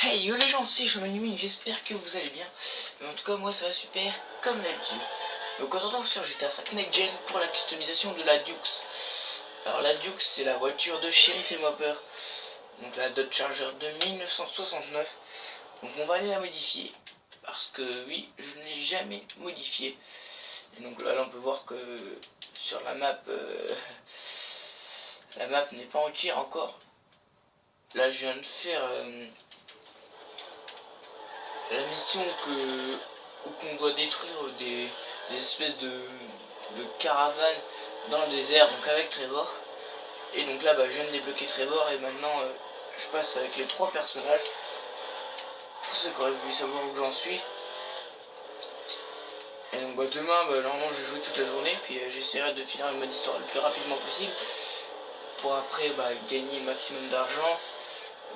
Hey yo les gens, c'est Chamanimi, j'espère que vous allez bien. Mais en tout cas moi ça va super comme d'habitude. Donc on se retrouve sur GTA 5 Next Gen pour la customisation de la Dukes. Alors la Dukes c'est la voiture de Sheriff et Mopper. Donc la Dodge Charger de 1969. Donc on va aller la modifier. Parce que oui, je ne l'ai jamais modifiée. Et donc là on peut voir que sur la map n'est pas entière encore. Là je viens de faire la mission qu'on doit détruire des espèces de caravanes dans le désert, donc avec Trevor. Et donc là je viens de débloquer Trevor et maintenant je passe avec les 3 personnages. Pour ceux qui auraient voulu savoir où j'en suis. Et donc demain normalement je vais jouer toute la journée, puis j'essaierai de finir le mode histoire le plus rapidement possible. Pour après gagner le maximum d'argent,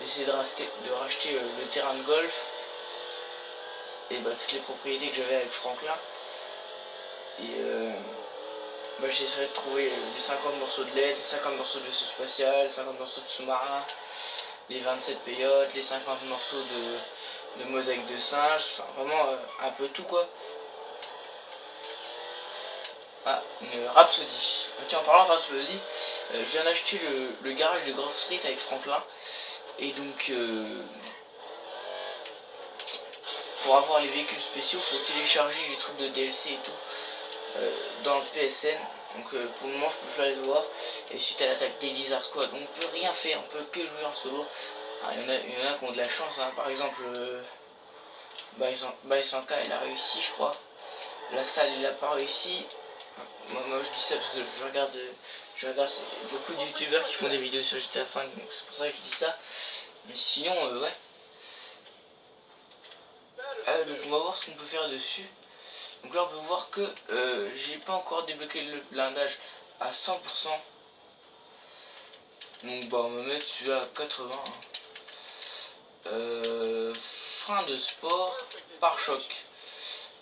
d'essayer de racheter le terrain de golf. Et toutes les propriétés que j'avais avec Franklin. Et j'essaierai de trouver les 50 morceaux de LED, les 50 morceaux de vaisseau spatial, les 50 morceaux de sous-marin, les 27 payotes, les 50 morceaux de mosaïque de singe, enfin vraiment un peu tout quoi. Ah, une Rhapsody. Tiens, en parlant de Rhapsody, je viens d'acheter le garage de Grove Street avec Franklin. Et donc pour avoir les véhicules spéciaux, il faut télécharger les trucs de DLC et tout dans le PSN. Donc pour le moment je peux pas les voir. Et suite à l'attaque des Lizard Squad, on peut rien faire, on peut que jouer en solo. Il y en a qui ont de la chance, hein. Par exemple Baisanka il a réussi je crois. La salle il a pas réussi. Moi je dis ça parce que je regarde beaucoup de youtubeurs qui font des vidéos sur GTA 5, donc c'est pour ça que je dis ça. Mais sinon ouais. Donc on va voir ce qu'on peut faire dessus. Donc là on peut voir que j'ai pas encore débloqué le blindage à 100%. Donc on va mettre celui-là à 80. Frein de sport, pare-choc.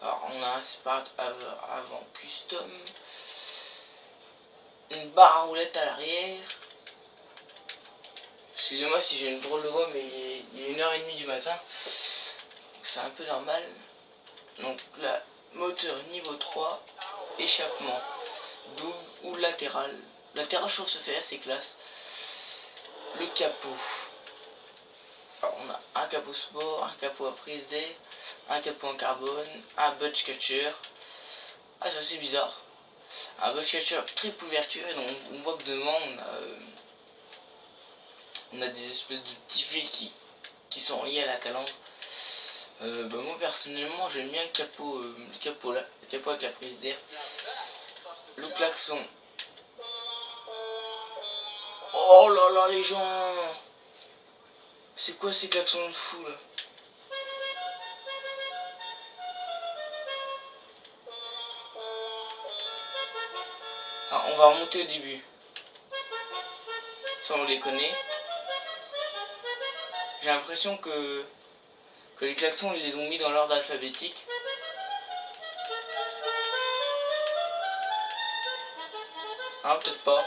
Alors on a un séparateur avant custom. Une barre à roulettes à l'arrière. Excusez-moi si j'ai une drôle de voix, mais il est 1h30 du matin. C'est un peu normal. Donc là, moteur niveau 3, échappement double ou latéral. Latéral je trouve se fait assez classe. Le capot. Alors, on a un capot sport, un capot à prise d'air, un capot en carbone, un budge catcher. Ah ça c'est bizarre. Un budge catcher triple ouverture, et donc on voit que devant on a des espèces de petits fils qui sont liés à la calandre. Moi personnellement j'aime bien le capot là, le capot avec la prise d'air. Le klaxon. Oh là là les gens, c'est quoi ces klaxons de fou là? Ah, on va remonter au début. Ça on les connaît. J'ai l'impression que les klaxons ils les ont mis dans l'ordre alphabétique. Ah peut-être pas.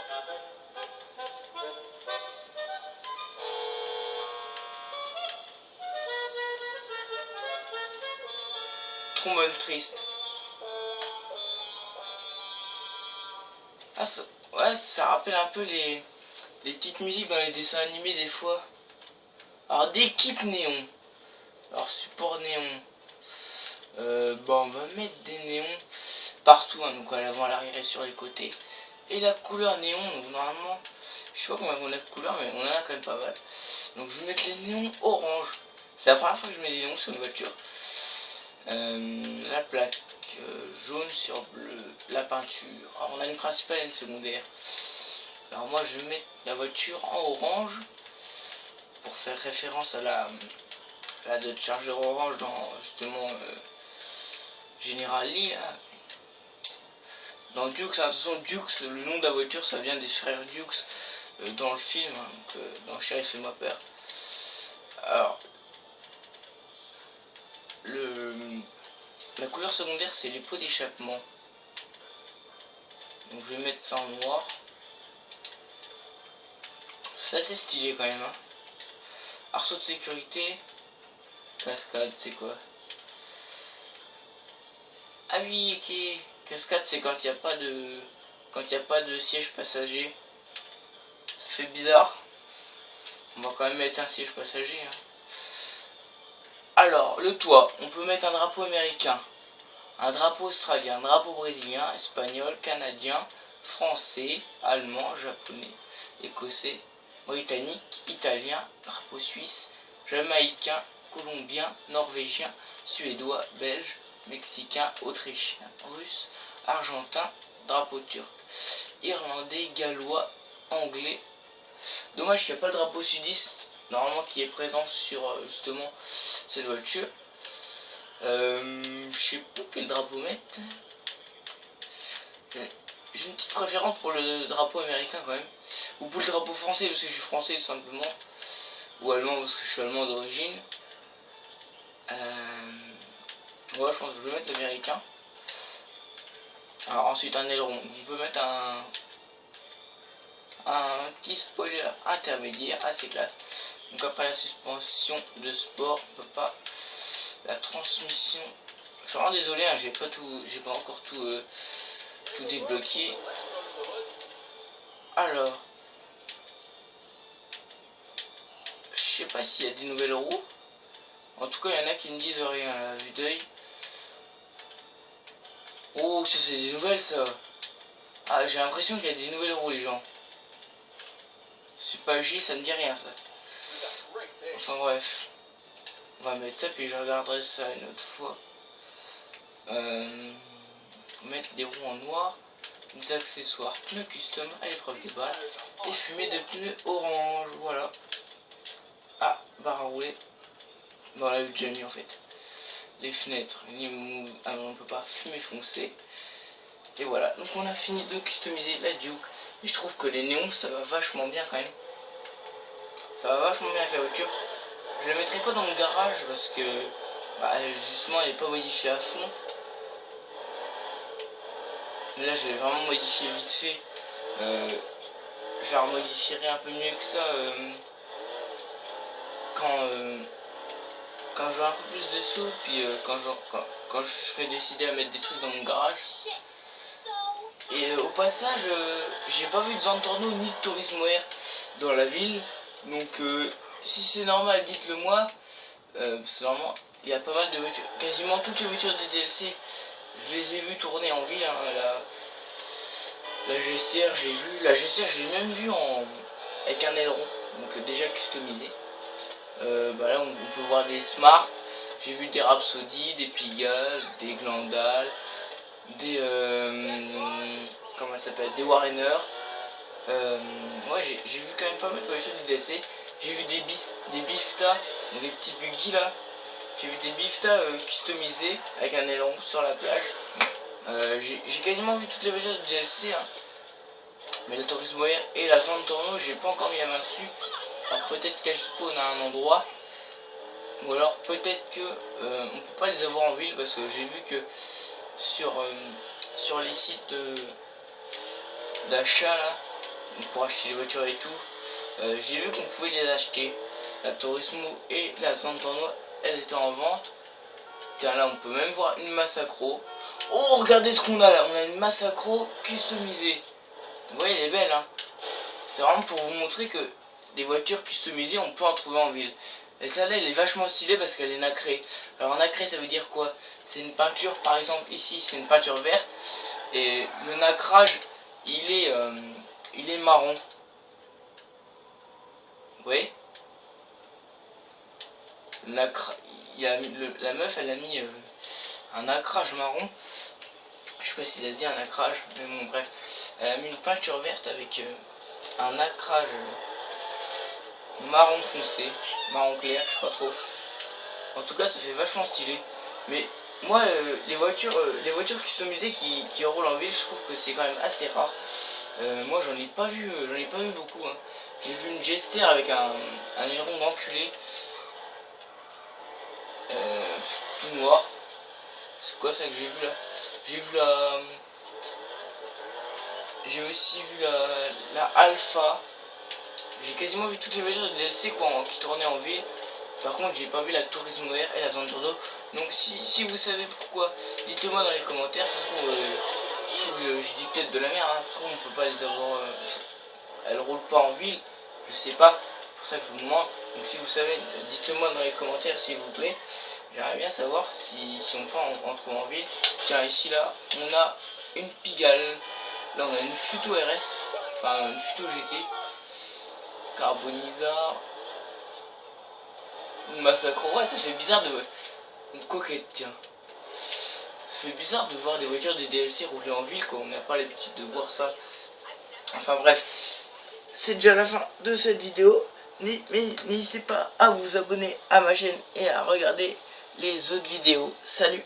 Trombone triste. Ah ça, ouais, ça rappelle un peu les petites musiques dans les dessins animés des fois. Alors des kits néons. Alors support néon. On va mettre des néons partout, hein, donc à l'avant, à l'arrière et sur les côtés. Et la couleur néon, donc normalement, je sais pas combien on a de couleurs, mais on en a quand même pas mal. Donc je vais mettre les néons orange. C'est la première fois que je mets des néons sur une voiture. La plaque jaune sur bleu, la peinture. Alors on a une principale et une secondaire. Alors moi je vais mettre la voiture en orange pour faire référence à la Dodge Charger orange dans justement General Lee là. Dans Dukes, attention Dukes, le nom de la voiture ça vient des frères Dukes dans le film, hein, donc, dans Sheriff et Mopper. Alors la couleur secondaire c'est les pots d'échappement. Donc je vais mettre ça en noir. C'est assez stylé quand même, hein. Arceau de sécurité, Cascade, c'est quoi? Ah oui, ok. Cascade, c'est quand il n'y a pas de... Quand il n'y a pas de siège passager. Ça fait bizarre. On va quand même mettre un siège passager. Hein. Alors, le toit. On peut mettre un drapeau américain. Un drapeau australien. Un drapeau brésilien. Espagnol. Canadien. Français. Allemand. Japonais. Écossais. Britannique. Italien. Drapeau suisse. Jamaïcain. Colombien. Norvégien. Suédois. Belge. Mexicain. Autrichien. Russe. Argentin. Drapeau turc. Irlandais. Gallois. Anglais. Dommage qu'il n'y a pas le drapeau sudiste normalement qui est présent sur justement cette voiture. Je sais pas quel drapeau mettre. J'ai une petite préférence pour le drapeau américain quand même. Ou pour le drapeau français parce que je suis français tout simplement. Ou allemand parce que je suis allemand d'origine. Ouais, je pense que je vais mettre l'américain. Alors ensuite un aileron. On peut mettre un petit spoiler intermédiaire assez classe. Donc après la suspension de sport, on peut pas. La transmission. Je suis vraiment désolé, hein, j'ai pas encore tout débloqué. Alors, je sais pas s'il y a des nouvelles roues. En tout cas, il y en a qui me disent rien à la vue d'œil. Oh, ça c'est des nouvelles ça. Ah, j'ai l'impression qu'il y a des nouvelles roues les gens. Super J, ça me dit rien ça. Enfin bref. On va mettre ça puis je regarderai ça une autre fois. Mettre des roues en noir. Des accessoires. Pneus custom à l'épreuve des balles. Et fumée de pneus orange. Voilà. Ah, barre à rouler. Bon, on l'a déjà mis en fait. Les fenêtres. On peut pas fumer foncé. Et voilà. Donc on a fini de customiser la Duke. Et je trouve que les néons ça va vachement bien quand même. Ça va vachement bien avec la voiture. Je la mettrai pas dans le garage parce que bah, justement elle n'est pas modifiée à fond. Mais là je l'ai vraiment modifié vite fait. Je la remodifierai un peu mieux que ça quand j'aurai un peu plus de sous. Puis quand je serai décidé à mettre des trucs dans mon garage. Et au passage, j'ai pas vu de Zantorno ni de Turismo Air dans la ville. Donc si c'est normal, dites-le moi. Parce que normalement, il y a pas mal de voitures. Quasiment toutes les voitures des DLC, je les ai vues tourner en ville. Hein, la GSTR, j'ai vu. La GSTR, je l'ai même vu avec un aileron. Donc déjà customisé. Bah là, on peut voir des Smart. J'ai vu des Rhapsody, des Pigalle, des Glandal. Des comment ça s'appelle, des Warrener. Ouais, j'ai vu quand même pas mal de voitures du DLC. J'ai vu des Bifta, donc les petits buggy là. J'ai vu des Bifta customisés avec un aileron sur la plage. J'ai quasiment vu toutes les voitures du DLC. Hein. Mais la Turismo Air et la Zantorno, j'ai pas encore mis la main dessus. Alors peut-être qu'elles spawn à un endroit. Ou alors peut-être que on peut pas les avoir en ville parce que j'ai vu que sur les sites d'achat là, pour acheter les voitures et tout, j'ai vu qu'on pouvait les acheter. La Turismo et la Zantorno, elles étaient en vente. Tiens, là on peut même voir une Massacro. Oh, regardez ce qu'on a là, on a une Massacro customisée. Vous voyez, elle est belle hein. C'est vraiment pour vous montrer que les voitures customisées on peut en trouver en ville. Et celle-là elle est vachement stylée parce qu'elle est nacrée. Alors nacrée ça veut dire quoi? C'est une peinture, par exemple ici c'est une peinture verte. Et le nacrage il est marron. Vous voyez? La meuf elle a mis un nacrage marron. Je sais pas si ça se dit un nacrage, mais bon bref. Elle a mis une peinture verte avec un nacrage marron foncé, marron clair, je sais pas trop. En tout cas ça fait vachement stylé. Mais moi les voitures customisées qui roulent en ville, je trouve que c'est quand même assez rare. Moi j'en ai pas vu beaucoup. Hein. J'ai vu une Jester avec un aileron d'enculé. Tout noir. C'est quoi ça que j'ai vu là? J'ai aussi vu la Alpha. J'ai quasiment vu toutes les voitures de DLC quoi, qui tournaient en ville. Par contre, j'ai pas vu la Turismo R et la Zenturbo. Donc si vous savez pourquoi, dites-le moi dans les commentaires. Ça se trouve, je dis peut-être de la merde, hein. Ça se trouve, on peut pas les avoir. Elles roulent pas en ville, je sais pas. C'est pour ça que je vous demande. Donc si vous savez, dites-le moi dans les commentaires s'il vous plaît. J'aimerais bien savoir si on peut en trouver en ville. Tiens, ici là, on a une Pigalle. Là on a une Futo RS, enfin une Futo GT. Carbonisa. Une Massacro, ouais, ça fait bizarre de... Une coquette, tiens. Ça fait bizarre de voir des voitures des DLC rouler en ville, quoi. On n'a pas l'habitude de voir ça. Enfin bref. C'est déjà la fin de cette vidéo. Mais n'hésitez pas à vous abonner à ma chaîne et à regarder les autres vidéos. Salut!